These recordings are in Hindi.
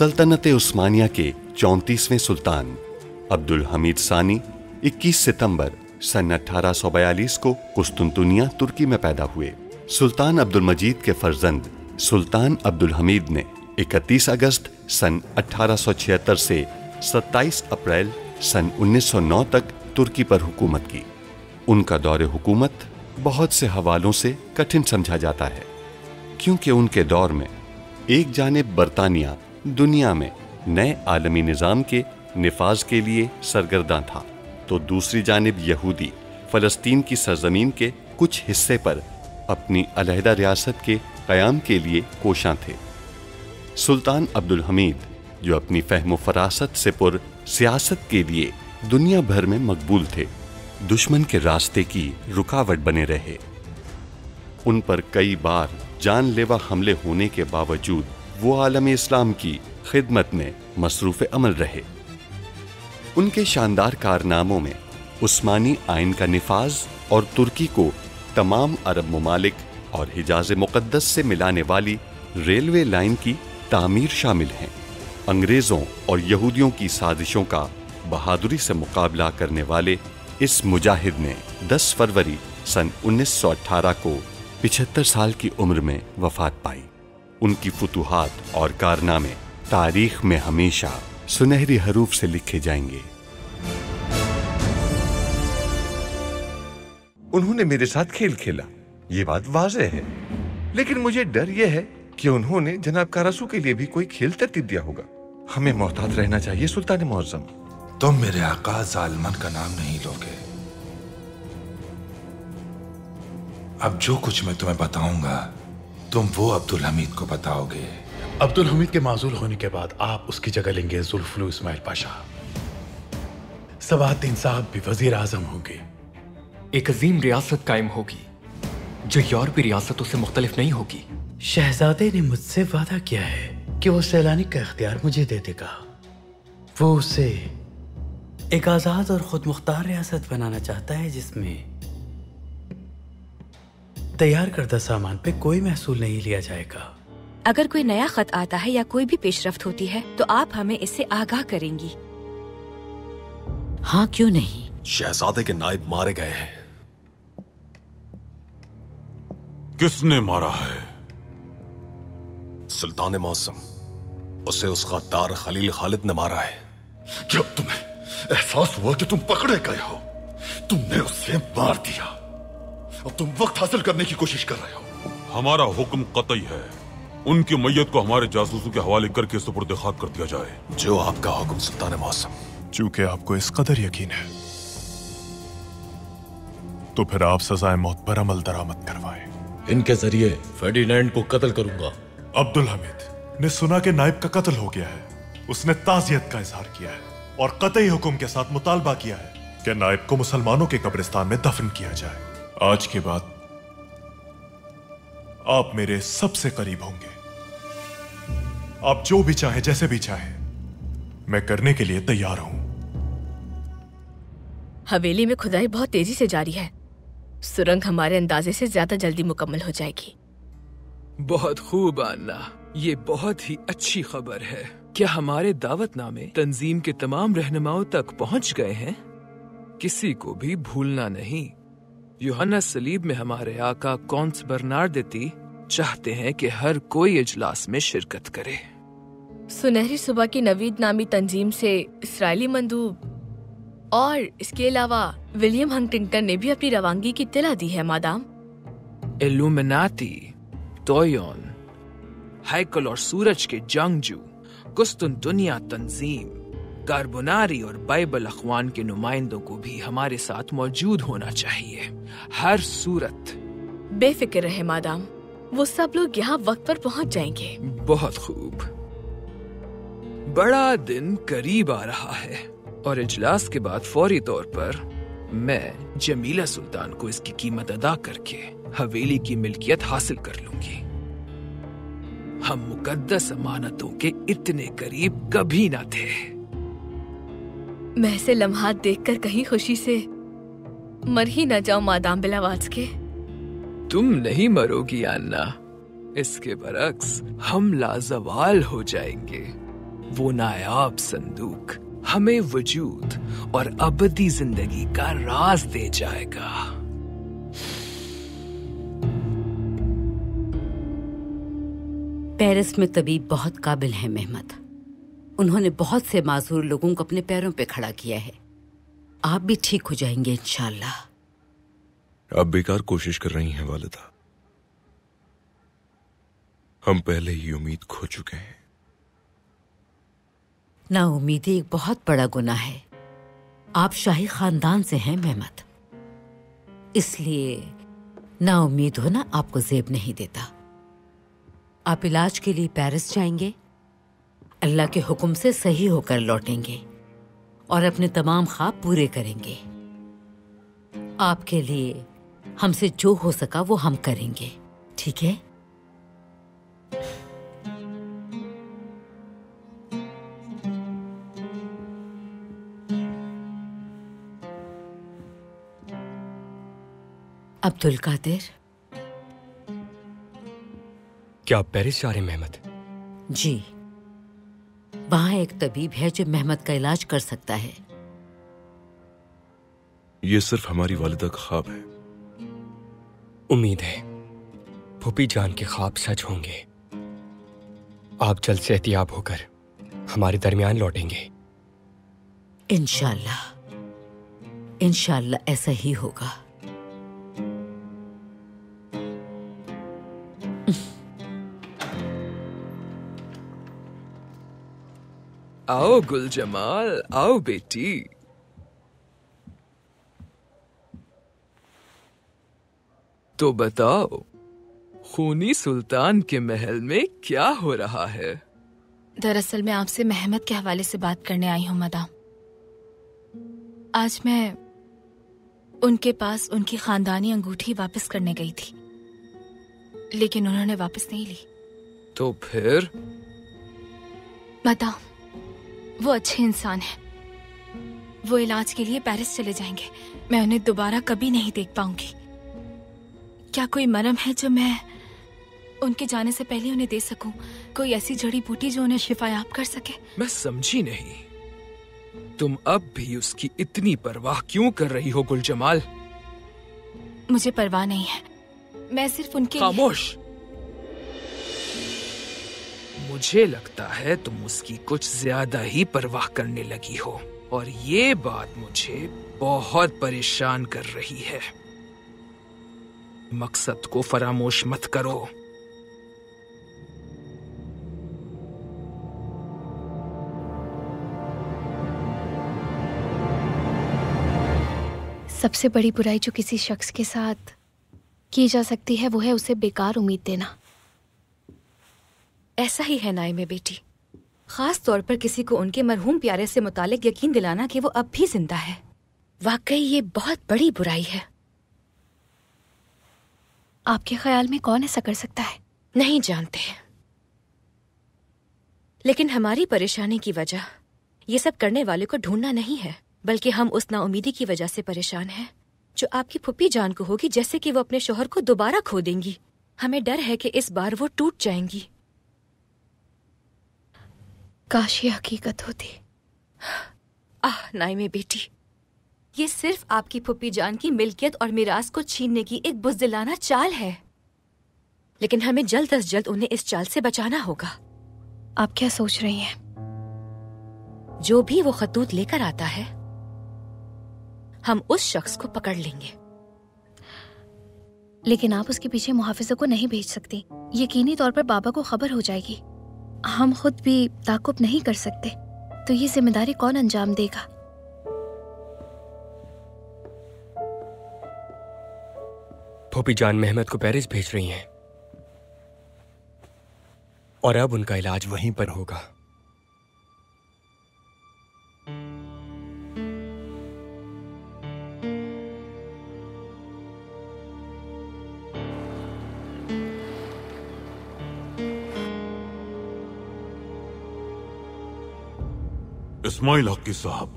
सल्तनत उस्मानिया के 34वें सुल्तान अब्दुल हमीद सानी 21 सितंबर सन 1842 को कुस्तुनतुनिया तुर्की में पैदा हुए। सुल्तान अब्दुल मजीद के फर्जंद सुल्तान अब्दुल हमीद ने 31 अगस्त सन 1876 से 27 अप्रैल सन 1909 तक तुर्की पर हुकूमत की। उनका दौरे हुकूमत बहुत से हवालों से कठिन समझा जाता है, क्योंकि उनके दौर में एक जानिब बरतानिया दुनिया में नए आलमी निज़ाम के निफाज के लिए सरगर्दा था, तो दूसरी जानिब यहूदी फ़लस्तीन की सरजमीन के कुछ हिस्से पर अपनी अलहदा रियासत के क़याम के लिए कोशां थे। सुल्तान अब्दुल हमीद, जो अपनी फ़हम फ़रासत से पुर सियासत के लिए दुनिया भर में मकबूल थे, दुश्मन के रास्ते की रुकावट बने रहे। उन पर कई बार जानलेवा हमले होने के बावजूद वो आलम इस्लाम की खिदमत में मसरूफ़ अमल रहे। उनके शानदार कारनामों में उस्मानी आइन का निफाज और तुर्की को तमाम अरब ममालिक और हिजाज़ मुक़द्दस से मिलाने वाली रेलवे लाइन की तामीर शामिल हैं। अंग्रेज़ों और यहूदियों की साजिशों का बहादुरी से मुकाबला करने वाले इस मुजाहिद ने 10 फरवरी सन 1918 को 75 साल की उम्र में वफात पाई। उनकी फुतूहात और कारनामे तारीख में हमेशा सुनहरी हरूफ से लिखे जाएंगे। उन्होंने मेरे साथ खेल खेला, ये बात वाज़ेह है, लेकिन मुझे डर यह है कि उन्होंने जनाब कारसू के लिए भी कोई खेल तरतीब दिया होगा। हमें मोहतात रहना चाहिए सुल्तान मुअज़्ज़म। तुम मेरे आका ज़ालिमन का नाम नहीं लोगे। अब जो कुछ मैं तुम्हें बताऊंगा तुम वो अब्दुल हमीद को बताओगे। अब्दुल हमीद के माजूल होने के बाद आप उसकी जगह लेंगे जुल्फुल इस्माइल पाशा। सबाहुद्दीन साहब भी वजीर आजम होंगे। एक अजीम रियासत कायम होगी जो यूरोपीय रियासतों से मुख्तलिफ नहीं होगी। शहजादे ने मुझसे वादा किया है कि वो सैलानी का इख्तियार मुझे दे देगा। वो उसे एक आजाद और खुद मुख्तार रियासत बनाना चाहता है जिसमें तैयार करदा सामान पे कोई महसूल नहीं लिया जाएगा। अगर कोई नया खत आता है या कोई भी पेशरफ्त होती है तो आप हमें इससे आगाह करेंगी। हाँ, क्यों नहीं। शहजादे के नायब मारे गए हैं। किसने मारा है? सुल्तान मुअज़्ज़म, उसे उस गद्दार खलील खालिद ने मारा है। जब तुम्हें एहसास हुआ कि तुम पकड़े गए हो, तुमने उसे मार दिया। अब तुम वक्त हासिल करने की कोशिश कर रहे हो। हमारा हुक्म कतई है, उनकी मैयत को हमारे जासूसों के हवाले करके सुपुर्द खाक कर दिया जाए। जो आपका हुक्म सुल्तान मुअज़्ज़म। चूंकि आपको इस कदर यकीन है तो फिर आप सजाए मौत पर अमल दरामद करवाएं। इनके जरिए फर्डिनेंड को कत्ल करूंगा। अब्दुल हमीद ने सुना कि नाइब का कत्ल हो गया है। उसने ताज़ियत का इजहार किया है और कतई हुक्म के साथ मुतालबा किया है कि नाइब को मुसलमानों के कब्रिस्तान में दफन किया जाए। आज के बाद आप मेरे सबसे करीब होंगे। आप जो भी चाहें, जैसे भी चाहें, मैं करने के लिए तैयार हूं। हवेली में खुदाई बहुत तेजी से जारी है। सुरंग हमारे अंदाजे से ज्यादा जल्दी मुकम्मल हो जाएगी। बहुत खूब अन्ना, ये बहुत ही अच्छी खबर है। क्या हमारे दावतनामे तंजीम के तमाम रहनुमाओं तक पहुंच गए हैं? किसी को भी भूलना नहीं। यूहन्ना सलीब में हमारे आका कौंस बर्नार्डेती चाहते हैं कि हर कोई इजलास में शिरकत करे। सुनहरी सुबह की नवीद नामी तंजीम से इसराइली मंदूब और इसके अलावा विलियम हंटिंगटन ने भी अपनी रवानगी की इत्तला दी है मादाम। इल्यूमिनाती, टोयोन, हैकल और सूरज के जंगजू, कुस्तुनतुनिया तंजीम, कार्बोनारी और बाइबल अखवान के नुमाइंदों को भी हमारे साथ मौजूद होना चाहिए हर सूरत। बेफिक्र रहे मादाम, वो सब लोग यहाँ वक्त पर पहुँच जाएंगे। बहुत खूब। बड़ा दिन करीब आ रहा है और इजलास के बाद फौरी तौर पर मैं जमीला सुल्तान को इसकी कीमत अदा करके हवेली की मिल्कियत हासिल कर लूंगी। हम मुकद्दस अमानतों के इतने करीब कभी ना थे। मैं ऐसे लम्हात देखकर कहीं खुशी से मर ही न जाऊं मादाम बिलावाज के। तुम नहीं मरोगी अन्ना, इसके बरक्स हम लाजवाल हो जाएंगे। वो नायाब संदूक हमें वजूद और अबदी जिंदगी का राज दे जाएगा। पेरिस में तबीब बहुत काबिल हैं मेहमत। उन्होंने बहुत से माजूर लोगों को अपने पैरों पे खड़ा किया है। आप भी ठीक हो जाएंगे इंशाल्लाह। आप बेकार कोशिश कर रही हैं वालिदा। हम पहले ही उम्मीद खो चुके हैं। नाउम्मीदी एक बहुत बड़ा गुनाह है। आप शाही खानदान से हैं मेहमत, इसलिए नाउम्मीद होना आपको ज़ेब नहीं देता। आप इलाज के लिए पेरिस जाएंगे, अल्लाह के हुक्म से सही होकर लौटेंगे और अपने तमाम ख्वाब पूरे करेंगे। आपके लिए हमसे जो हो सका वो हम करेंगे, ठीक है? अब्दुल कादिर, क्या आप पेरिस जा रहे हैं मेहमत? जी, वहां एक तबीब है जो मेहमत का इलाज कर सकता है। ये सिर्फ हमारी वालिदा का ख्वाब है। उम्मीद है फूफी जान के ख्वाब सच होंगे। आप जल्द से एहतियात होकर हमारे दरमियान लौटेंगे। इंशाल्लाह, इंशाल्लाह ऐसा ही होगा। आओ गुल जमाल, आओ बेटी। तो बताओ, खूनी सुल्तान के महल में क्या हो रहा है? दरअसल मैं आपसे मेहमत के हवाले से बात करने आई हूँ मदाम। आज मैं उनके पास उनकी खानदानी अंगूठी वापस करने गई थी, लेकिन उन्होंने वापस नहीं ली। तो फिर? मदाम, वो अच्छे इंसान हैं। वो इलाज के लिए पेरिस चले जाएंगे। मैं उन्हें दोबारा कभी नहीं देख पाऊंगी। क्या कोई मरहम है जो मैं उनके जाने से पहले उन्हें दे सकूं? कोई ऐसी जड़ी बूटी जो उन्हें शिफायाब कर सके? मैं समझी नहीं, तुम अब भी उसकी इतनी परवाह क्यों कर रही हो गुल जमाल? मुझे परवाह नहीं है, मैं सिर्फ उनके खामोश। मुझे लगता है तुम उसकी कुछ ज्यादा ही परवाह करने लगी हो, और ये बात मुझे बहुत परेशान कर रही है। मकसद को फरामोश मत करो। सबसे बड़ी बुराई जो किसी शख्स के साथ की जा सकती है वो है उसे बेकार उम्मीद देना। ऐसा ही है नाइमे बेटी, खास तौर पर किसी को उनके मरहूम प्यारे से मुतालिक यकीन दिलाना कि वो अब भी जिंदा है। वाकई ये बहुत बड़ी बुराई है। आपके ख्याल में कौन ऐसा कर सकता है? नहीं जानते, लेकिन हमारी परेशानी की वजह ये सब करने वाले को ढूंढना नहीं है, बल्कि हम उस नाउमीदी की वजह से परेशान हैं जो आपकी फुप्पी जान को होगी, जैसे कि वो अपने शोहर को दोबारा खो देंगी। हमें डर है कि इस बार वो टूट जाएंगी। काश ये हकीकत होती। नाइमे बेटी, ये सिर्फ आपकी फुप्पी जान की मिल्कियत और मिरास को छीनने की एक बुज़दिलाना चाल है, लेकिन हमें जल्द अज जल्द उन्हें इस चाल से बचाना होगा। आप क्या सोच रही हैं? जो भी वो खतूत लेकर आता है, हम उस शख्स को पकड़ लेंगे। लेकिन आप उसके पीछे मुहाफिजों को नहीं भेज सकती। यकीनी तौर पर बाबा को खबर हो जाएगी। हम खुद भी ताकुब नहीं कर सकते, तो ये जिम्मेदारी कौन अंजाम देगा? फूफी जान मेहमत को पेरिस भेज रही हैं, और अब उनका इलाज वहीं पर होगा। इस्माइल हक्की साहब,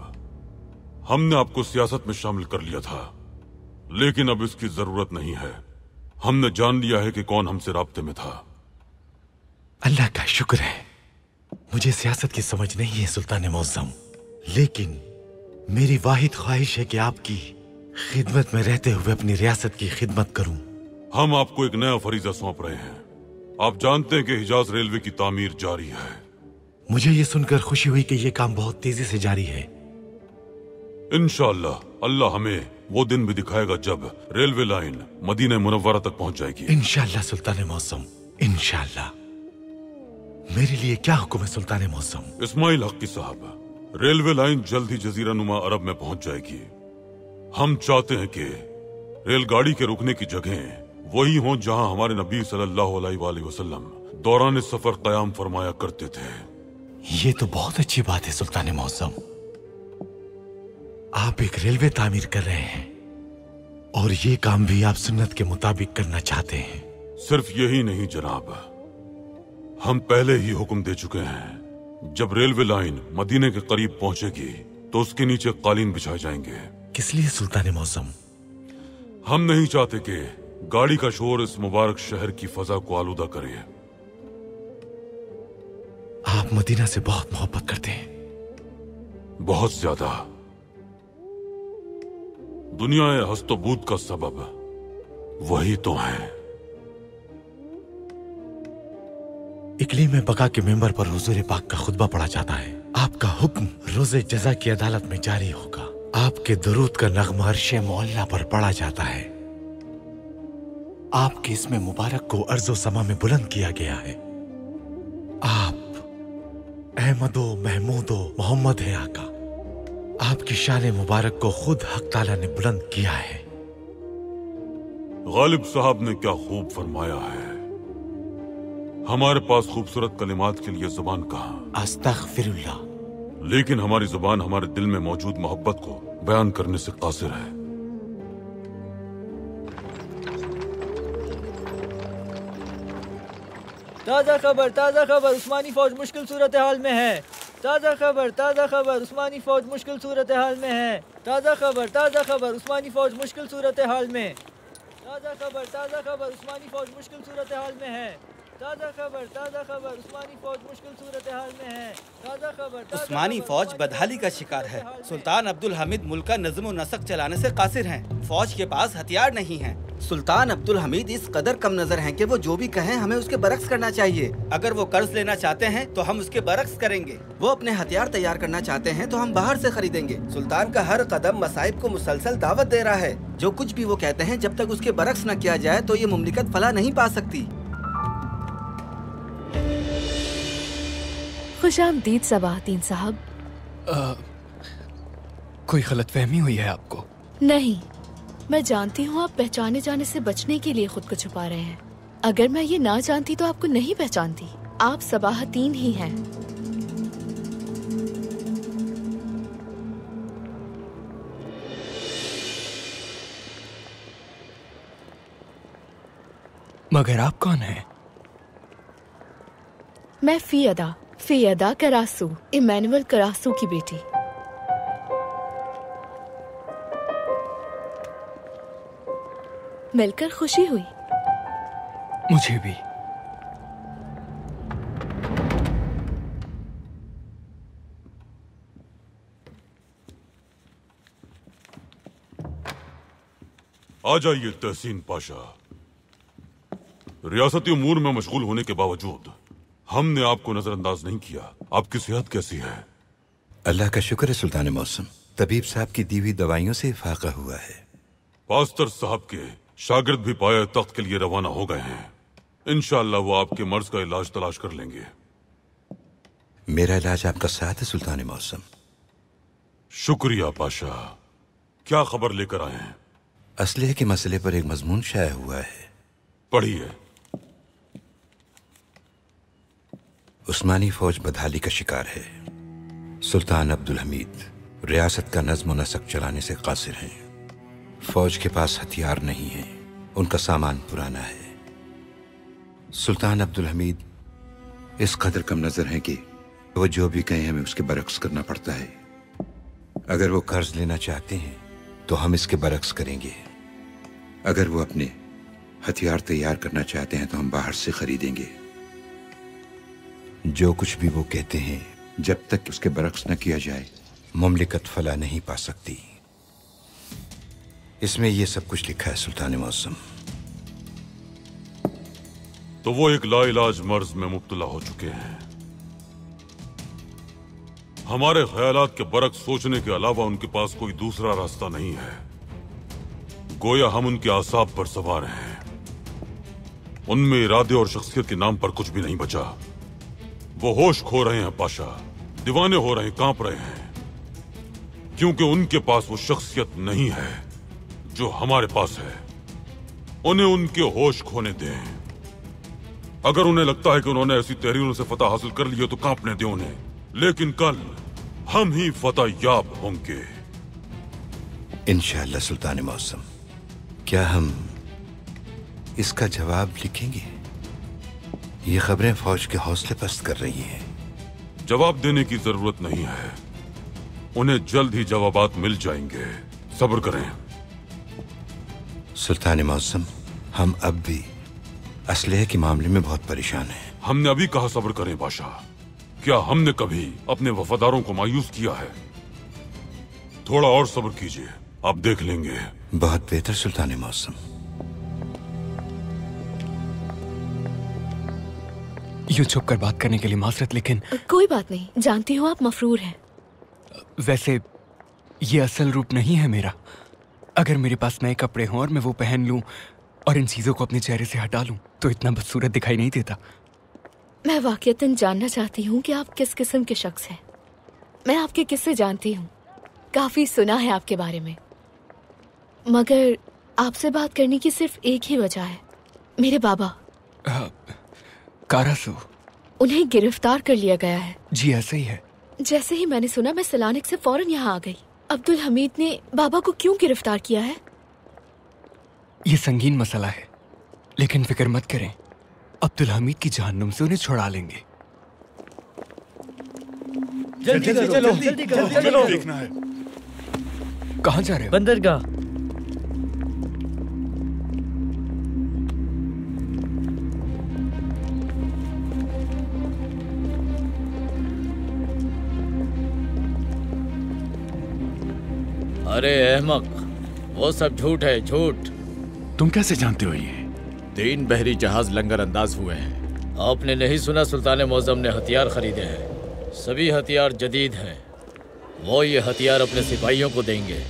हमने आपको सियासत में शामिल कर लिया था, लेकिन अब इसकी जरूरत नहीं है। हमने जान लिया है कि कौन हमसे राब्ते में था। अल्लाह का शुक्र है, मुझे सियासत की समझ नहीं है सुल्तान मौज़म, लेकिन मेरी वाहिद ख्वाहिश है कि आपकी खिदमत में रहते हुए अपनी रियासत की खिदमत करूं। हम आपको एक नया फरीजा सौंप रहे हैं। आप जानते हैं कि हिजाज रेलवे की तामीर जारी है। मुझे ये सुनकर खुशी हुई कि ये काम बहुत तेजी से जारी है। इंशाअल्लाह अल्लाह हमें वो दिन भी दिखाएगा जब रेलवे लाइन मदीना मुनव्वरा तक पहुंच जाएगी। इंशाअल्लाह सुल्तान मौसम, इंशाअल्लाह। मेरे लिए क्या हुक्म है सुल्तान मौसम? इस्माइल हक्की साहब, रेलवे लाइन जल्द ही जजीरा नुमा अरब में पहुंच जाएगी। हम चाहते हैं कि रेलगाड़ी के रुकने की जगह वही हों जहां हमारे नबी सल्लल्लाहु अलैहि वसल्लम दौरान सफर कयाम फरमाया करते थे। ये तो बहुत अच्छी बात है सुल्तान मौसम। आप एक रेलवे तामीर कर रहे हैं और ये काम भी आप सुन्नत के मुताबिक करना चाहते हैं। सिर्फ यही नहीं जनाब, हम पहले ही हुक्म दे चुके हैं जब रेलवे लाइन मदीने के करीब पहुंचेगी तो उसके नीचे कालीन बिछाए जाएंगे। किस लिए सुल्तान मौसम? हम नहीं चाहते कि गाड़ी का शोर इस मुबारक शहर की फजा को आलूदा करे। आप मदीना से बहुत मोहब्बत करते हैं। बहुत ज्यादा। दुनिया हस्तबूत का सबब वही तो है। इकलीम में बका के मेंबर पर हुजूर पाक का खुतबा पढ़ा जाता है। आपका हुक्म रोजे जजा की अदालत में जारी होगा। आपके दरूद का नगमा अर्शे मौला पर पढ़ा जाता है। आपके इसमें मुबारक को अर्जो समा में बुलंद किया गया है। आप अहमदो महमूदो मोहम्मद है आका। आपकी शान मुबारक को खुद हक ताला ने बुलंद किया है। गालिब साहब ने क्या खूब फरमाया है। हमारे पास खूबसूरत कलिमात के लिए जुबान कहाँ। अस्तगफिरुल्लाह। लेकिन हमारी जुबान हमारे दिल में मौजूद मोहब्बत को बयान करने से कासिर है। ताज़ा खबर उस्मानी फौज मुश्किल सूरत हाल में है। ताज़ा खबर उस्मानी फौज मुश्किल सूरत हाल में है। ताज़ा खबर उस्मानी फौज मुश्किल सूरत हाल में। ताज़ा खबर उस्मानी फौज मुश्किल सूरत हाल में है। ताज़ा खबर उस्मानी फौज मुश्किल सूरत हाल में है। ताज़ा खबर उस्मानी फौज बदहाली का शिकार है। सुल्तान अब्दुल हमीद मुल्क का नज़्म व नसक चलाने से कासिर हैं। फौज के पास हथियार नहीं हैं। सुल्तान अब्दुल हमीद इस कदर कम नजर हैं कि वो जो भी कहें हमें उसके बरक्स करना चाहिए। अगर वो कर्ज लेना चाहते हैं तो हम उसके बरक्स करेंगे। वो अपने हथियार तैयार करना चाहते हैं तो हम बाहर से खरीदेंगे। सुल्तान का हर कदम मसाइब को मुसलसल दावत दे रहा है। जो कुछ भी वो कहते हैं जब तक उसके बरक्स न किया जाए तो ये मुमलिकत फला नहीं पा सकती। खुशामदीद सबाहतीन साहब। कोई गलतफहमी हुई है आपको? नहीं, मैं जानती हूँ आप पहचाने जाने से बचने के लिए खुद को छुपा रहे हैं। अगर मैं ये ना जानती तो आपको नहीं पहचानती। आप सबाहतीन ही हैं। मगर आप कौन हैं? मैं फियदा करासू, इमैनुअल करासू की बेटी। मिलकर खुशी हुई। मुझे भी। आ जाइए तहसीन पाशा। रियासती उमूर में मशगूल होने के बावजूद हमने आपको नजरअंदाज नहीं किया। आपकी सेहत कैसी है? अल्लाह का शुक्र है सुल्तान मौसम। तबीब साहब की दी हुई दवाइयों से फाका हुआ है। पास्तर साहब के शागिर्द भी पाए तख्त के लिए रवाना हो गए हैं। इंशाअल्लाह वो आपके मर्ज का इलाज तलाश कर लेंगे। मेरा इलाज आपका साथ है सुल्तान मौसम। शुक्रिया पाशा। क्या खबर लेकर आए हैं? असलहे के मसले पर एक मजमून शाया हुआ है। पढ़िए। उस्मानी फौज बदहाली का शिकार है। सुल्तान अब्दुल हमीद रियासत का नज़्म व नसक चलाने से कासिर हैं। फौज के पास हथियार नहीं है। उनका सामान पुराना है। सुल्तान अब्दुल हमीद इस कदर कम नजर हैं कि वो जो भी कहें हमें उसके बरक्स करना पड़ता है। अगर वो कर्ज लेना चाहते हैं तो हम इसके बरक्स करेंगे। अगर वो अपने हथियार तैयार करना चाहते हैं तो हम बाहर से खरीदेंगे। जो कुछ भी वो कहते हैं, जब तक उसके बरक्स न किया जाए, मुमलिकत फला नहीं पा सकती। इसमें ये सब कुछ लिखा है सुल्तान मौसम। तो वो एक लाइलाज मर्ज में मुब्तला हो चुके हैं। हमारे ख्यालात के बरक्स सोचने के अलावा उनके पास कोई दूसरा रास्ता नहीं है। गोया हम उनके आसाब पर सवार हैं। उनमें इरादे और शख्सियत के नाम पर कुछ भी नहीं बचा। वो होश खो रहे हैं पाशा, दीवाने हो रहे हैं, कांप रहे हैं, क्योंकि उनके पास वो शख्सियत नहीं है जो हमारे पास है। उन्हें उनके होश खोने दें। अगर उन्हें लगता है कि उन्होंने ऐसी तहरीरों से फतह हासिल कर ली है तो कांपने दें उन्हें, लेकिन कल हम ही फतह याब होंगे इंशाअल्लाह। सुल्तान मौसम, क्या हम इसका जवाब लिखेंगे? ये खबरें फौज के हौसले पस्त कर रही हैं। जवाब देने की जरूरत नहीं है, उन्हें जल्द ही जवाबात मिल जाएंगे। सब्र करें। सुल्तान मौसम, हम अब भी असलहे के मामले में बहुत परेशान हैं। हमने अभी कहा सब्र करें बादशाह। क्या हमने कभी अपने वफादारों को मायूस किया है? थोड़ा और सब्र कीजिए, आप देख लेंगे। बहुत बेहतर सुल्तान मौसम। यूं छुप कर बात करने के लिए माजरत, लेकिन कोई बात नहीं, जानती हो आप मफरूर हैं। वैसे ये असल रूप नहीं है मेरा। अगर मेरे पास नए कपड़े हों और मैं वो पहन लूं और इन चीजों को अपने चेहरे से हटा लूं तो इतना बदसूरत दिखाई नहीं देता। मैं वाकईतन जानना चाहती हूँ कि आप किस किस्म के शख्स हैं। मैं आपके किस्से जानती हूँ, काफी सुना है आपके बारे में, मगर आपसे बात करने की सिर्फ एक ही वजह है। मेरे बाबा कारासू, उन्हें गिरफ्तार कर लिया गया है। जी ऐसे ही है। जैसे ही मैंने सुना मैं सलानिक से फौरन यहाँ आ गई। अब्दुल हमीद ने बाबा को क्यों गिरफ्तार किया है? ये संगीन मसला है, लेकिन फिक्र मत करें, अब्दुल हमीद की जहन्नुम से उन्हें छुड़ा लेंगे। जल्दी चलो, देखना है। कहाँ जा रहे हो? बंदरगाह। अरे अहमक, वो सब झूठ है, झूठ। तुम कैसे जानते हो ये? 3 बहरी जहाज लंगर अंदाज हुए हैं। आपने नहीं सुना सुल्तान मौसम ने हथियार खरीदे हैं? सभी हथियार जदीद हैं। वो ये हथियार अपने सिपाहियों को देंगे।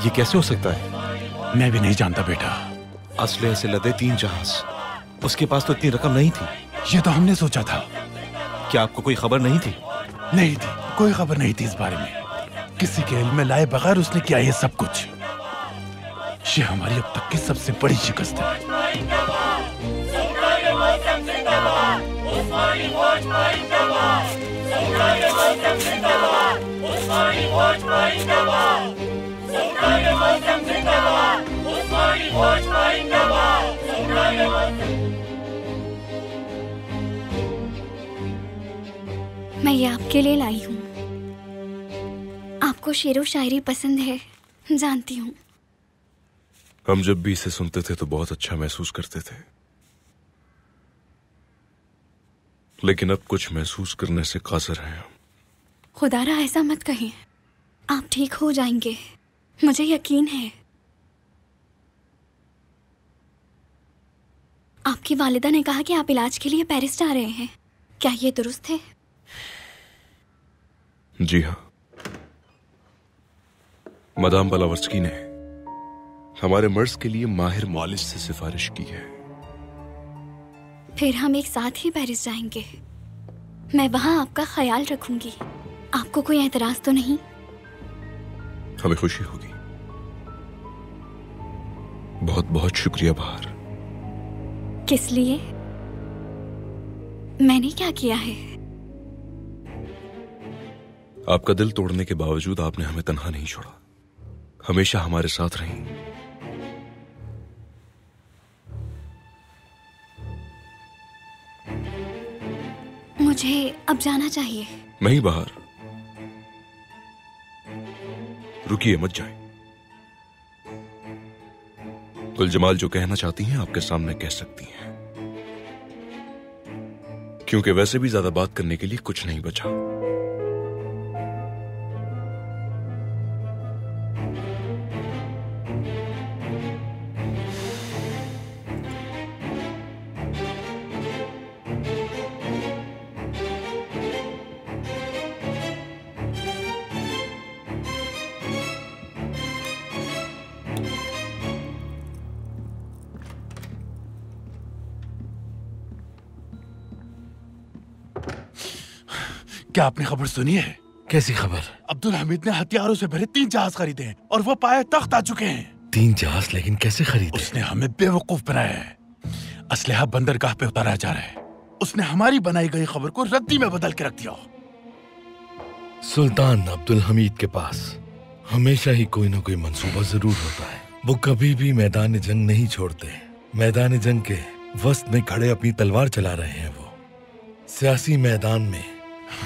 ये कैसे हो सकता है? मैं भी नहीं जानता बेटा। असले से लदे 3 जहाज, उसके पास तो इतनी रकम नहीं थी। ये तो हमने सोचा था। क्या आपको कोई खबर नहीं थी? नहीं थी, कोई खबर नहीं थी इस बारे में। किसी के इल्म में लाए बगैर उसने किया ये सब कुछ। ये हमारी अब तक की सबसे बड़ी शिकस्त है। मैं ये आपके लिए लाई हूँ। आपको शेरो शायरी पसंद है, जानती हूँ। हम जब भी इसे सुनते थे तो बहुत अच्छा महसूस करते थे, लेकिन अब कुछ महसूस करने से कासिर हैं हम। खुदारा ऐसा मत कहें, आप ठीक हो जाएंगे, मुझे यकीन है। आपकी वालिदा ने कहा कि आप इलाज के लिए पेरिस जा रहे हैं, क्या ये दुरुस्त है? जी हाँ, मदाम बलावर्स्की ने हमारे मर्ज के लिए माहिर मुआलिज से सिफारिश की है। फिर हम एक साथ ही पेरिस जाएंगे। मैं वहां आपका ख्याल रखूंगी। आपको कोई एतराज तो नहीं? हमें खुशी होगी। बहुत बहुत शुक्रिया बहार। किस लिए? मैंने क्या किया है? आपका दिल तोड़ने के बावजूद आपने हमें तन्हा नहीं छोड़ा, हमेशा हमारे साथ रही। मुझे अब जाना चाहिए। मैं ही बाहर। रुकिए, मत जाए। कुल जमाल जो कहना चाहती हैं आपके सामने कह सकती हैं, क्योंकि वैसे भी ज्यादा बात करने के लिए कुछ नहीं बचा। क्या आपने खबर सुनी है? कैसी खबर? अब्दुल हमीद ने हथियारों से भरे 3 जहाज खरीदे हैं और वो पाए तख्त आ चुके हैं। 3 जहाज? लेकिन कैसे खरीदे? उसने हमें बेवकूफ बनाया है। असलहा बंदरगाह पे उतारा जा रहा है। उसने हमारी बनाई गई खबर को रद्दी में बदल के रख दिया। सुल्तान अब्दुल हमीद के पास हमेशा ही कोई ना कोई मंसूबा जरूर होता है। वो कभी भी मैदान जंग नहीं छोड़ते। मैदान जंग के वस्त में खड़े अपनी तलवार चला रहे हैं। वो सियासी मैदान में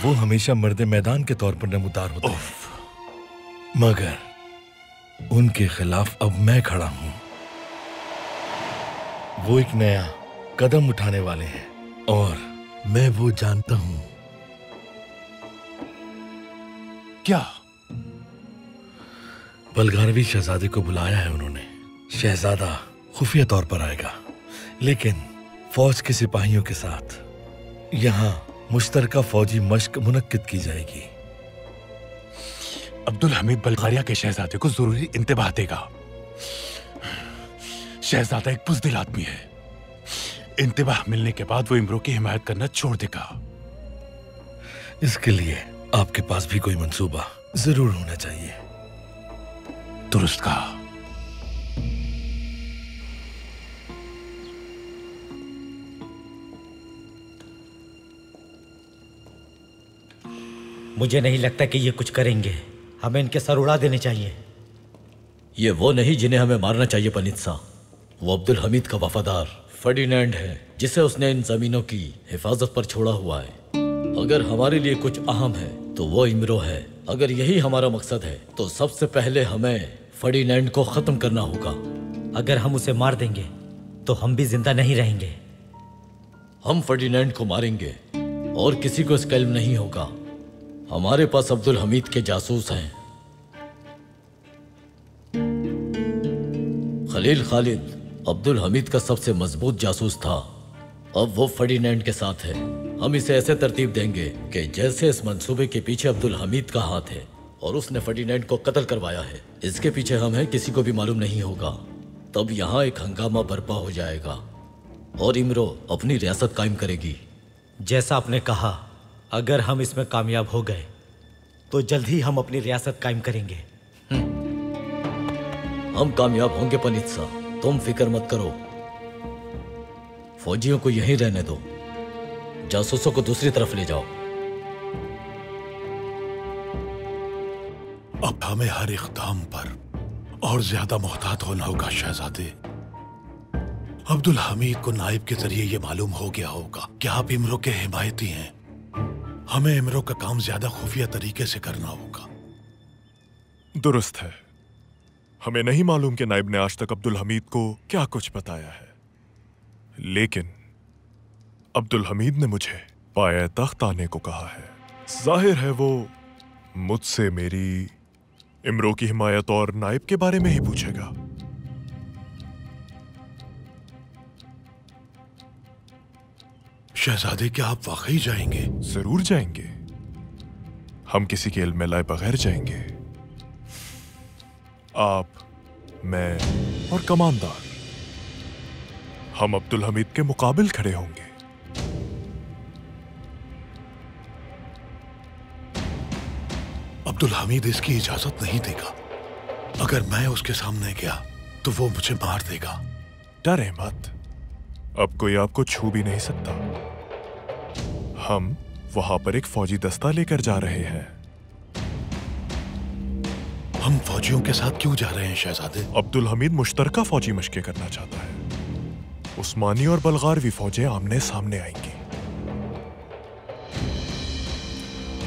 वो हमेशा मर्द मैदान के तौर पर नमूदार होते हैं, मगर उनके खिलाफ अब मैं खड़ा हूं। वो एक नया कदम उठाने वाले हैं और मैं वो जानता हूं। क्या? बलगारवी शहजादे को बुलाया है उन्होंने। शहजादा खुफिया तौर पर आएगा, लेकिन फौज के सिपाहियों के साथ यहाँ मुश्तरका फौजी मश्क मुनक्किद की जाएगी। अब्दुल हमीद बल्गारिया के शहजादे को जरूरी इंतबाह देगा। शहजादा एक बुज़दिल आदमी है। इंतबाह मिलने के बाद वो इमरो की हिमायत करना छोड़ देगा। इसके लिए आपके पास भी कोई मंसूबा जरूर होना चाहिए। दुरुस्त कहा। मुझे नहीं लगता कि ये कुछ करेंगे। हमें इनके सर उड़ा देने चाहिए। ये वो नहीं जिन्हें हमें मारना चाहिए पनित्सा। वो अब्दुल हमीद का वफादार फर्डिनेंड है, जिसे उसने इन जमीनों की हिफाजत पर छोड़ा हुआ है। अगर हमारे लिए कुछ अहम है तो वो इमरो है। अगर यही हमारा मकसद है तो सबसे पहले हमें फर्डिनेंड को खत्म करना होगा। अगर हम उसे मार देंगे तो हम भी जिंदा नहीं रहेंगे। हम फर्डिनेंड को मारेंगे और किसी को इसका इल्म नहीं होगा। हमारे पास अब्दुल हमीद के जासूस हैं। खलील खालिद अब्दुल हमीद का सबसे मजबूत जासूस था। अब वो फर्डिनेंड के साथ है। हम इसे ऐसे तरतीब देंगे कि जैसे इस मंसूबे के पीछे अब्दुल हमीद का हाथ है और उसने फर्डिनेंड को कत्ल करवाया है, इसके पीछे हम हैं, किसी को भी मालूम नहीं होगा। तब यहाँ एक हंगामा बर्पा हो जाएगा और इमरो अपनी रियासत कायम करेगी। जैसा आपने कहा, अगर हम इसमें कामयाब हो गए तो जल्द ही हम अपनी रियासत कायम करेंगे। हम कामयाब होंगे पनित्सा, तुम फिक्र मत करो। फौजियों को यहीं रहने दो, जासूसों को दूसरी तरफ ले जाओ। अब हमें हर इक़दाम पर और ज्यादा मोहतात होना होगा शहजादे। अब्दुल हमीद को नाइब के जरिए यह मालूम हो गया होगा कि आप इमरो के हिमायती हैं। हमें इमरो का काम ज्यादा खुफिया तरीके से करना होगा। दुरुस्त है। हमें नहीं मालूम कि नाइब ने आज तक अब्दुल हमीद को क्या कुछ बताया है, लेकिन अब्दुल हमीद ने मुझे पाया तख्त आने को कहा है। जाहिर है वो मुझसे मेरी इमरो की हिमायत और नाइब के बारे में ही पूछेगा। शहजादे, क्या आप वाकई जाएंगे? जरूर जाएंगे। हम किसी के इल्म में लाए बगैर जाएंगे। आप, मैं और कमांडर, हम अब्दुल हमीद के मुकाबिल खड़े होंगे। अब्दुल हमीद इसकी इजाजत नहीं देगा। अगर मैं उसके सामने गया तो वो मुझे मार देगा। डरे मत, अब कोई आपको छू भी नहीं सकता। हम वहां पर एक फौजी दस्ता लेकर जा रहे हैं। हम फौजियों के साथ क्यों जा रहे हैं शहजादे? अब्दुल हमीद मुश्तरका फौजी मशकें करना चाहता है। उस्मानी और बल्गारवी फौजें आमने सामने आएंगी।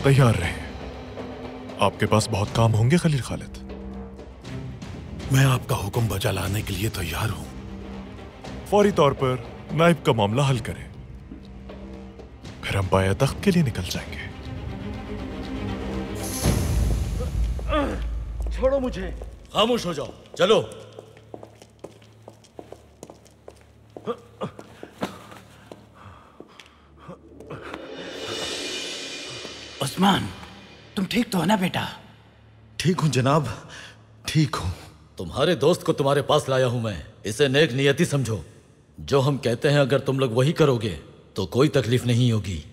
तैयार रहें। आपके पास बहुत काम होंगे खलील खालिद। मैं आपका हुक्म बजा लाने के लिए तैयार हूं। फौरी तौर पर नाइब का मामला हल करें, फिर हम बाया तख्त के लिए निकल जाएंगे। छोड़ो मुझे। खामोश हो जाओ, चलो। उस्मान, तुम ठीक तो हो ना बेटा? ठीक हूं जनाब, ठीक हूं। तुम्हारे दोस्त को तुम्हारे पास लाया हूं मैं। इसे नेक नियति समझो। जो हम कहते हैं अगर तुम लोग वही करोगे तो कोई तकलीफ नहीं होगी।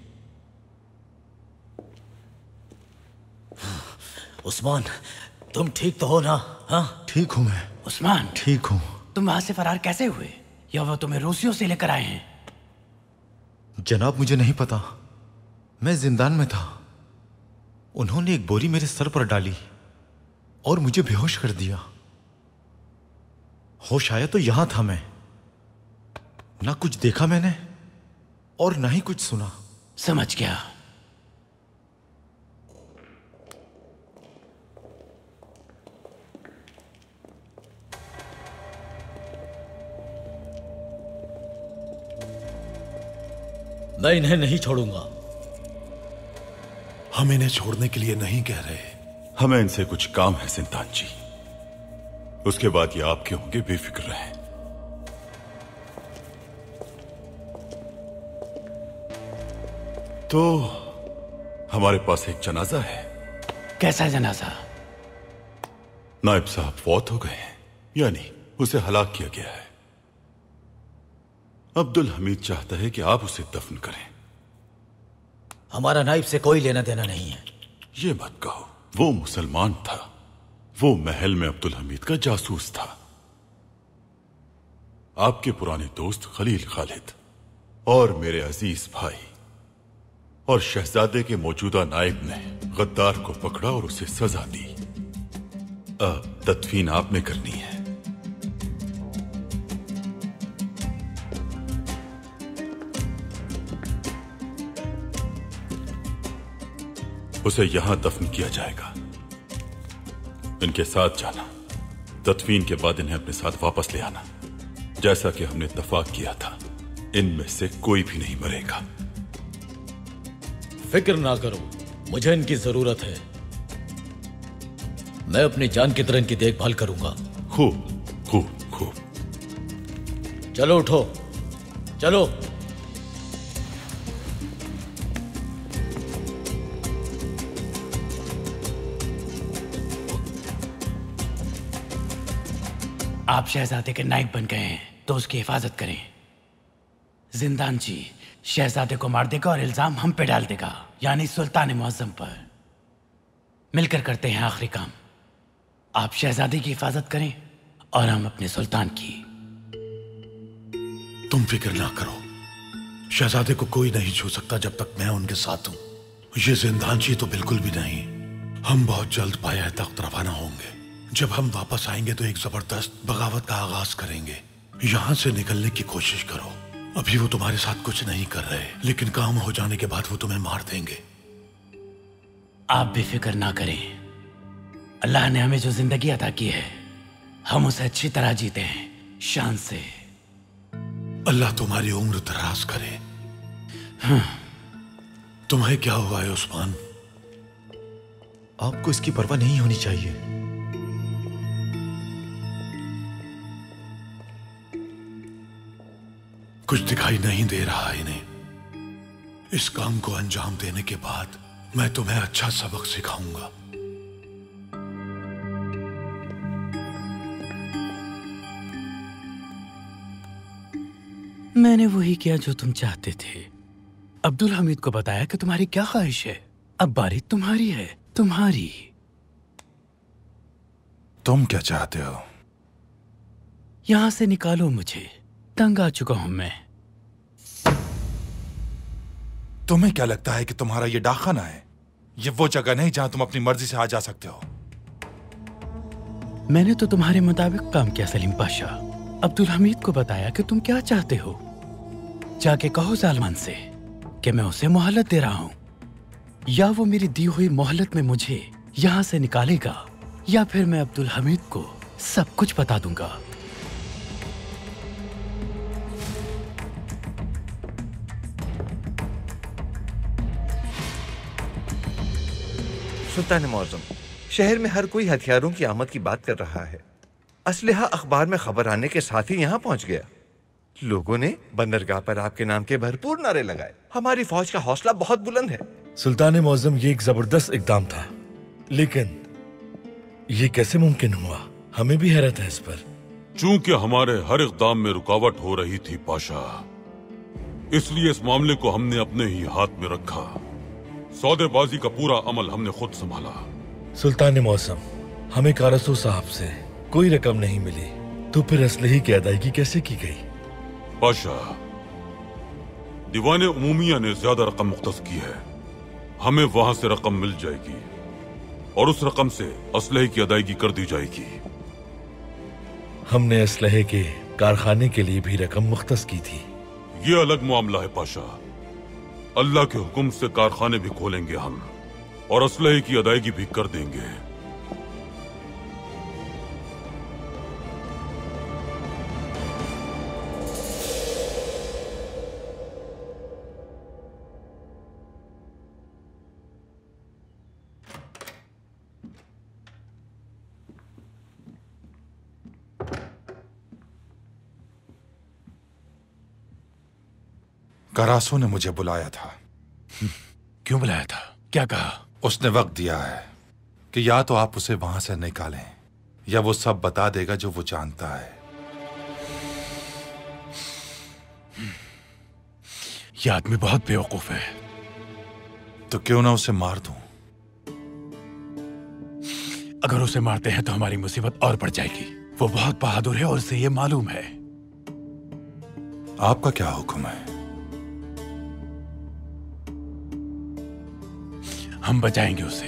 उस्मान, तुम ठीक तो हो ना? हाँ, ठीक हूं मैं। उस्मान, ठीक हूं। तुम वहां से फरार कैसे हुए? या वो तुम्हें रूसियों से लेकर आए हैं? जनाब मुझे नहीं पता, मैं जिंदान में था। उन्होंने एक बोरी मेरे सर पर डाली और मुझे बेहोश कर दिया। होश आया तो यहां था मैं। ना कुछ देखा मैंने और ना ही कुछ सुना। समझ गया। मैं इन्हें नहीं छोड़ूंगा। हम इन्हें छोड़ने के लिए नहीं कह रहे। हमें इनसे कुछ काम है जिंदान जी। उसके बाद ये आपके होंगे, बेफिक्र रहें। तो हमारे पास एक जनाजा है। कैसा जनाजा? नायब साहब फौत हो गए हैं, यानी उसे हलाक किया गया है। अब्दुल हमीद चाहता है कि आप उसे दफन करें। हमारा नाइब से कोई लेना देना नहीं है। ये मत कहो, वो मुसलमान था। वो महल में अब्दुल हमीद का जासूस था। आपके पुराने दोस्त खलील खालिद और मेरे अजीज भाई और शहजादे के मौजूदा नायब ने गद्दार को पकड़ा और उसे सजा दी। अब तदफीन आपने करनी है। उसे यहां दफन किया जाएगा। इनके साथ जाना। तदफीन के बाद इन्हें अपने साथ वापस ले आना। जैसा कि हमने इत्तफाक किया था, इनमें से कोई भी नहीं मरेगा। फिक्र ना करो, मुझे इनकी जरूरत है। मैं अपनी जान की तरह इनकी देखभाल करूंगा। खूब खूब खूब। चलो उठो, चलो। आप शहजादे के नायब बन गए हैं तो उसकी हिफाजत करें। जिंदान जी शहजादे को मार देगा और इल्जाम हम पे डाल देगा, यानी सुल्तान मुअज्जम पर। मिलकर करते हैं आखिरी काम। आप शहजादे की हिफाजत करें और हम अपने सुल्तान की। तुम फिक्र ना करो, शहजादे को कोई नहीं छू सकता जब तक मैं उनके साथ हूं। ये जिंदान जी तो बिल्कुल भी नहीं। हम बहुत जल्द पाया तख्त रवाना होंगे। जब हम वापस आएंगे तो एक जबरदस्त बगावत का आगाज करेंगे। यहां से निकलने की कोशिश करो। अभी वो तुम्हारे साथ कुछ नहीं कर रहे, लेकिन काम हो जाने के बाद वो तुम्हें मार देंगे। आप भी फिक्र ना करें। अल्लाह ने हमें जो जिंदगी अता की है, हम उसे अच्छी तरह जीते हैं, शान से। अल्लाह तुम्हारी उम्र दराज करे। तुम्हें क्या हुआ है उस्मान? आपको इसकी परवाह नहीं होनी चाहिए। कुछ दिखाई नहीं दे रहा इन्हें। इस काम को अंजाम देने के बाद मैं तुम्हें अच्छा सबक सिखाऊंगा। मैंने वही किया जो तुम चाहते थे। अब्दुल हमीद को बताया कि तुम्हारी क्या ख्वाहिश है। अब बारी तुम्हारी है, तुम्हारी। तुम क्या चाहते हो? यहां से निकालो मुझे, तंग आ चुका हूं मैं। तुम्हें क्या लगता है कि तुम्हारा ये डाकखाना है? ये वो जगह नहीं जहां तुम अपनी मर्जी से आ जा सकते हो। मैंने तो तुम्हारे मुताबिक काम किया सलीम पाशा। अब्दुल हमीद को बताया कि तुम क्या चाहते हो। जाके कहो सालमान से कि मैं उसे मोहलत दे रहा हूं, या वो मेरी दी हुई मोहलत में मुझे यहां से निकालेगा, या फिर मैं अब्दुल हमीद को सब कुछ बता दूंगा। सुल्तान मुअज्जम, शहर में हर कोई हथियारों की आमद की बात कर रहा है। असलहा अखबार में खबर आने के साथ ही यहाँ पहुंच गया। लोगों ने बंदरगाह पर आपके नाम के भरपूर नारे लगाए। हमारी फौज का हौसला बहुत बुलंद है। सुल्तान मुअज्जम, ये एक जबरदस्त इकदाम था, लेकिन ये कैसे मुमकिन हुआ? हमें भी हैरत है इस पर। चूंकि हमारे हर इकदाम में रुकावट हो रही थी पाशा, इसलिए इस मामले को हमने अपने ही हाथ में रखा। सौदेबाजी का पूरा अमल हमने खुद संभाला। सुल्तान मुअज्जम, हमें कारसो साहब से कोई रकम नहीं मिली, तो फिर असलहे की अदायगी कैसे की गई? पाशा, दीवाने उमूमिया ने ज्यादा रकम मुख्तस की है। हमें वहां से रकम मिल जाएगी और उस रकम से असलहे की अदायगी कर दी जाएगी। हमने असलहे के कारखाने के लिए भी रकम मुख्तस की थी। ये अलग मामला है पाशा। अल्लाह के हुक्म से कारखाने भी खोलेंगे हम और असलहे की अदायगी भी कर देंगे। करासो ने मुझे बुलाया था। क्यों बुलाया था? क्या कहा? उसने वक्त दिया है कि या तो आप उसे वहां से निकालें या वो सब बता देगा जो वो जानता है। यह आदमी बहुत बेवकूफ है। तो क्यों ना उसे मार दूं? अगर उसे मारते हैं तो हमारी मुसीबत और बढ़ जाएगी। वो बहुत बहादुर है और उसे ये मालूम है। आपका क्या हुक्म है? हम बचाएंगे उसे।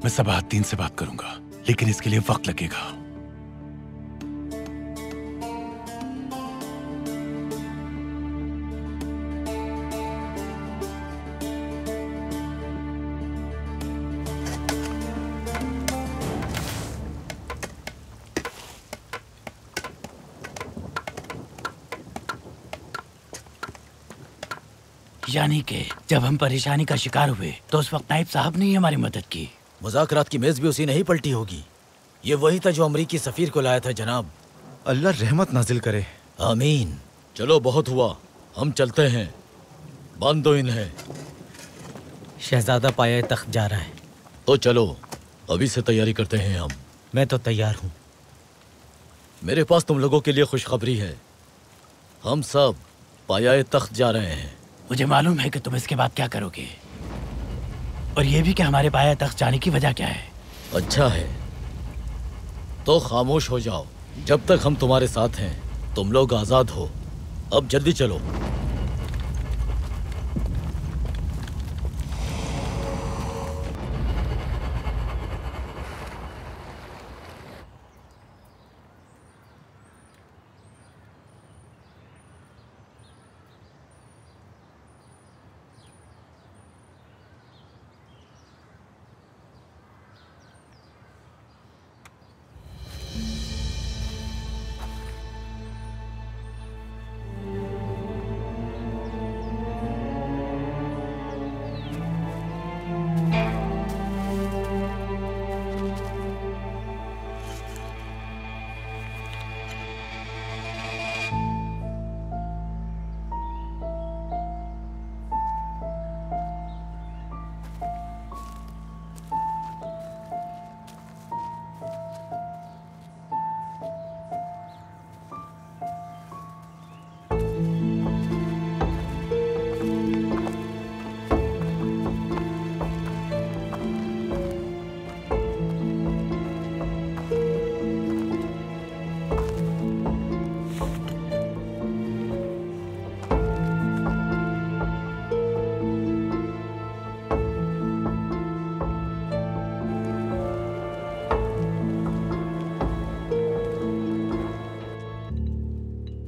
मैं सबाह 3 से बात करूंगा, लेकिन इसके लिए वक्त लगेगा। यानी कि जब हम परेशानी का शिकार हुए तो उस वक्त नाइब साहब ने ही हमारी मदद की। मुज़ाकरात की मेज भी उसी ने ही पलटी होगी। ये वही था जो अमरीकी सफीर को लाया था जनाब। अल्लाह रहमत नाजिल करे। आमीन। चलो बहुत हुआ, हम चलते हैं। बांध दो इन्हें। शहजादा पाया तख्त जा रहा है। तो चलो अभी से तैयारी करते हैं हम। मैं तो तैयार हूँ। मेरे पास तुम लोगों के लिए खुशखबरी है। हम सब पाया तख्त जा रहे हैं। मुझे मालूम है कि तुम इसके बाद क्या करोगे, और ये भी कि हमारे पाया तख्त जाने की वजह क्या है। अच्छा है तो खामोश हो जाओ। जब तक हम तुम्हारे साथ हैं तुम लोग आजाद हो। अब जल्दी चलो।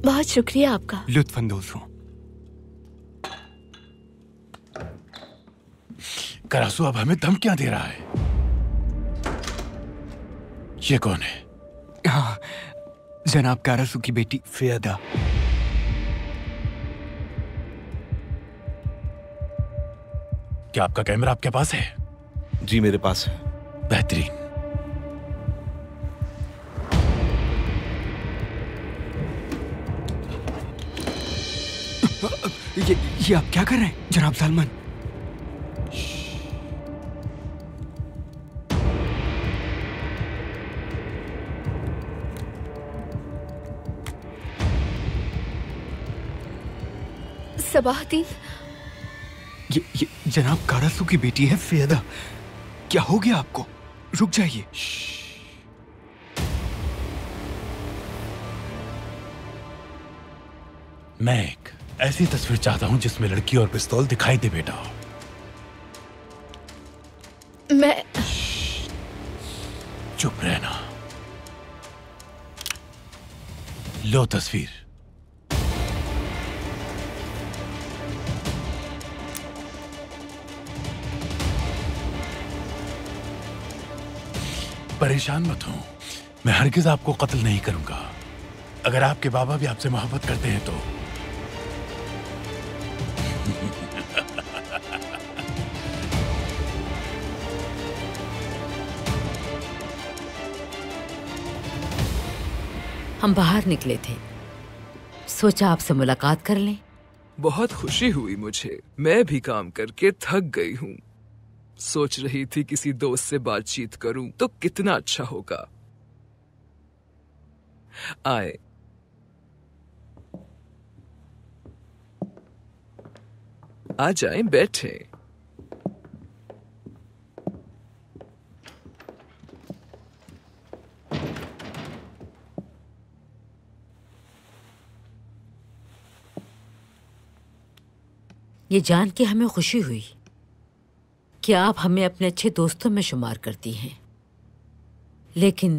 बहुत शुक्रिया आपका। लुत्फानंदोज हूँ। करासू अब हमें धमकियां दे रहा है। ये कौन है? हाँ, जनाब कारासू की बेटी फियादा। क्या आपका कैमरा आपके पास है? जी मेरे पास है। बेहतरीन। ये आप क्या कर रहे हैं जनाब सलमान? सबाहदीन, ये जनाब कारासू की बेटी है फियादा। क्या हो गया आपको? रुक जाइए। मैं एक ऐसी तस्वीर चाहता हूं जिसमें लड़की और पिस्तौल दिखाई दे बेटा। मैं चुप रहना। लो तस्वीर। परेशान मत हो, मैं हरगिज आपको कत्ल नहीं करूंगा। अगर आपके बाबा भी आपसे मोहब्बत करते हैं तो। हम बाहर निकले थे, सोचा आपसे मुलाकात कर लें। बहुत खुशी हुई मुझे। मैं भी काम करके थक गई हूँ। सोच रही थी किसी दोस्त से बातचीत करूं तो कितना अच्छा होगा। आए। आ जाएं, बैठे। ये जान के हमें खुशी हुई कि आप हमें अपने अच्छे दोस्तों में शुमार करती हैं, लेकिन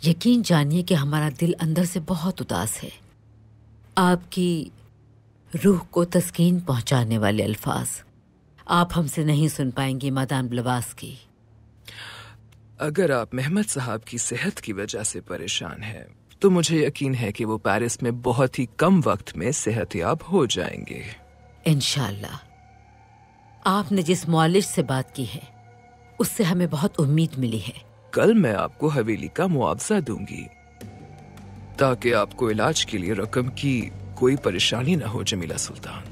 यकीन जानिए कि हमारा दिल अंदर से बहुत उदास है। आपकी रूह को तस्कीन पहुंचाने वाले अल्फाज आप हमसे नहीं सुन पाएंगी मादान ब्लवास की। अगर आप मेहमद साहब की सेहत की वजह से परेशान हैं, तो मुझे यकीन है कि वो पेरिस में बहुत ही कम वक्त में सेहतयाब हो जाएंगे। इंशाअल्लाह। आपने जिस मुआलिज से बात की है उससे हमें बहुत उम्मीद मिली है। कल मैं आपको हवेली का मुआवजा दूंगी ताकि आपको इलाज के लिए रकम की कोई परेशानी न हो जमीला सुल्तान,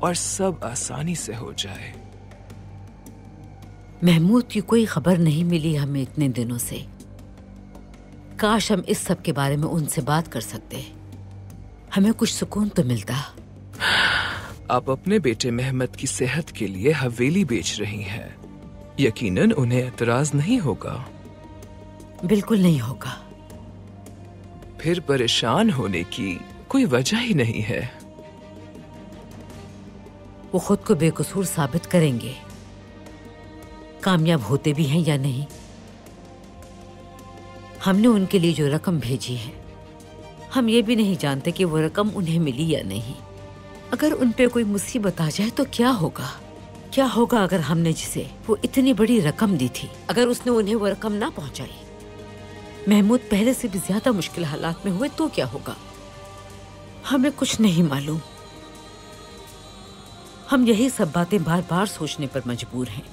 और सब आसानी से हो जाए। महमूद की कोई खबर नहीं मिली हमें इतने दिनों से। काश हम इस सब के बारे में उनसे बात कर सकते, हमें कुछ सुकून तो मिलता। आप अपने बेटे मेहमद की सेहत के लिए हवेली बेच रही हैं। यकीनन उन्हें एतराज नहीं होगा। बिल्कुल नहीं होगा। फिर परेशान होने की कोई वजह ही नहीं है। वो खुद को बेकसूर साबित करेंगे, कामयाब होते भी हैं या नहीं। हमने उनके लिए जो रकम भेजी है, हम ये भी नहीं जानते कि वो रकम उन्हें मिली या नहीं। अगर उन पे कोई मुसीबत आ जाए तो क्या होगा? क्या होगा अगर हमने जिसे वो इतनी बड़ी रकम दी थी, अगर उसने उन्हें वो रकम ना पहुंचाई? महमूद पहले से भी ज्यादा मुश्किल हालात में हुए तो क्या होगा? हमें कुछ नहीं मालूम। हम यही सब बातें बार बार सोचने पर मजबूर हैं।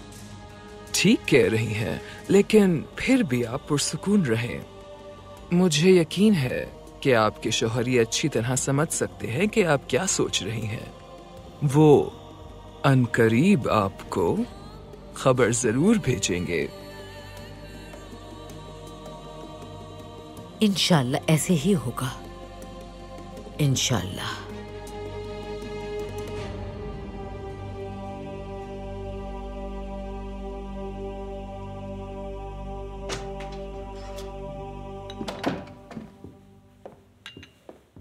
ठीक कह रही हैं, लेकिन फिर भी आप पुरसुकून रहें। मुझे यकीन है कि आपके शौहर ये अच्छी तरह समझ सकते हैं कि आप क्या सोच रही हैं। वो अनकरीब आपको खबर जरूर भेजेंगे। इंशाअल्लाह ऐसे ही होगा, इंशाअल्लाह।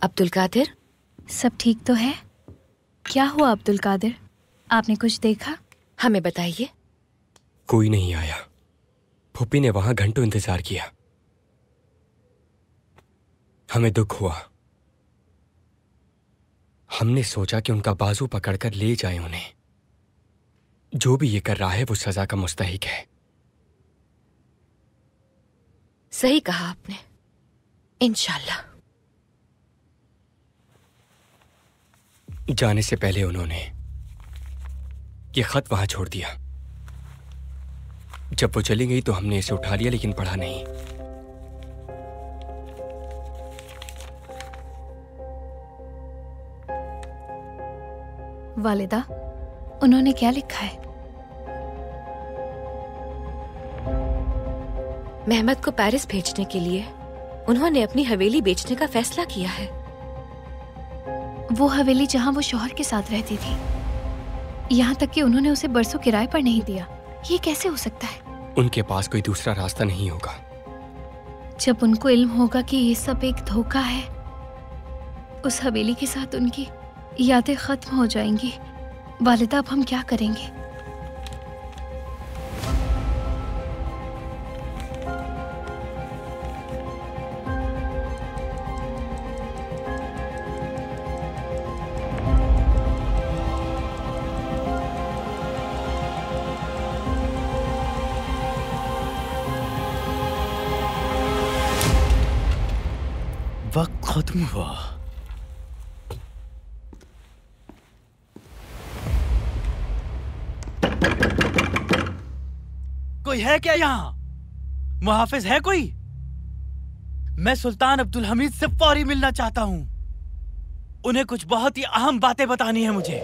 अब्दुल कादिर, सब ठीक तो है? क्या हुआ अब्दुल कादिर, आपने कुछ देखा? हमें बताइए। कोई नहीं आया। फूफी ने वहां घंटों इंतजार किया। हमें दुख हुआ। हमने सोचा कि उनका बाजू पकड़कर ले जाएं उन्हें। जो भी ये कर रहा है वो सजा का मुस्तहिक है। सही कहा आपने। इंशाल्लाह। जाने से पहले उन्होंने ये खत वहां छोड़ दिया। जब वो चली गई तो हमने इसे उठा लिया, लेकिन पढ़ा नहीं। वालिदा, उन्होंने क्या लिखा है? मेहमद को पेरिस भेजने के लिए उन्होंने अपनी हवेली बेचने का फैसला किया है। वो हवेली जहां वो शौहर के साथ रहती थी, यहाँ तक कि उन्होंने उसे बरसों किराए पर नहीं दिया। ये कैसे हो सकता है? उनके पास कोई दूसरा रास्ता नहीं होगा। जब उनको इल्म होगा कि ये सब एक धोखा है, उस हवेली के साथ उनकी यादें खत्म हो जाएंगी। वालिदा, अब हम क्या करेंगे? वक्त खत्म हुआ। कोई है क्या यहाँ? मुहाफिज है कोई? मैं सुल्तान अब्दुल हमीद से फौरी मिलना चाहता हूँ। उन्हें कुछ बहुत ही अहम बातें बतानी है मुझे।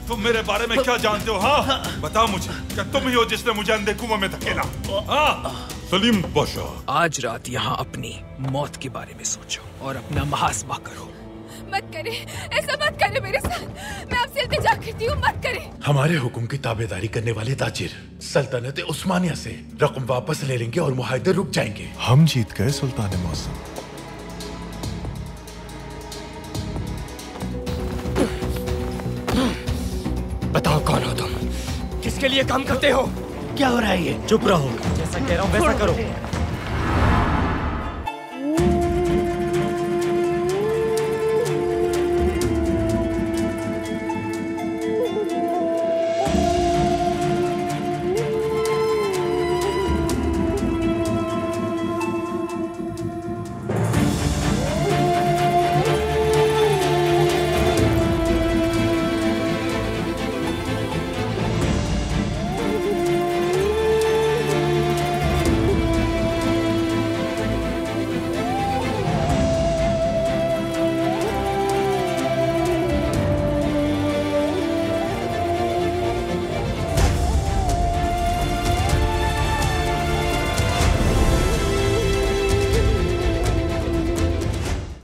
तुम मेरे बारे में क्या जानते हो? हाँ, बताओ मुझे। क्या तुम ही हो जिसने मुझे अंधे कुआं में धकेला? हाँ? सलीम बादशाह, आज रात यहाँ अपनी मौत के बारे में सोचो और अपना मुहासबा करो। मत करें, ऐसा मत करें मेरे साथ। मैं आपसे इल्तिजा करती हूँ, मत करें। हमारे हुक्म की ताबेदारी करने वाले ताजिर सल्तनत उस्मानिया से रकम वापस ले लेंगे और मुआहदे रुक जाएंगे। हम जीत गए सुल्तान मौसम। बताओ कौन हो तुम? किसके लिए काम करते हो? क्या हो रहा है ये? चुप रहो। जैसा कह रहा हूँ वैसा करो।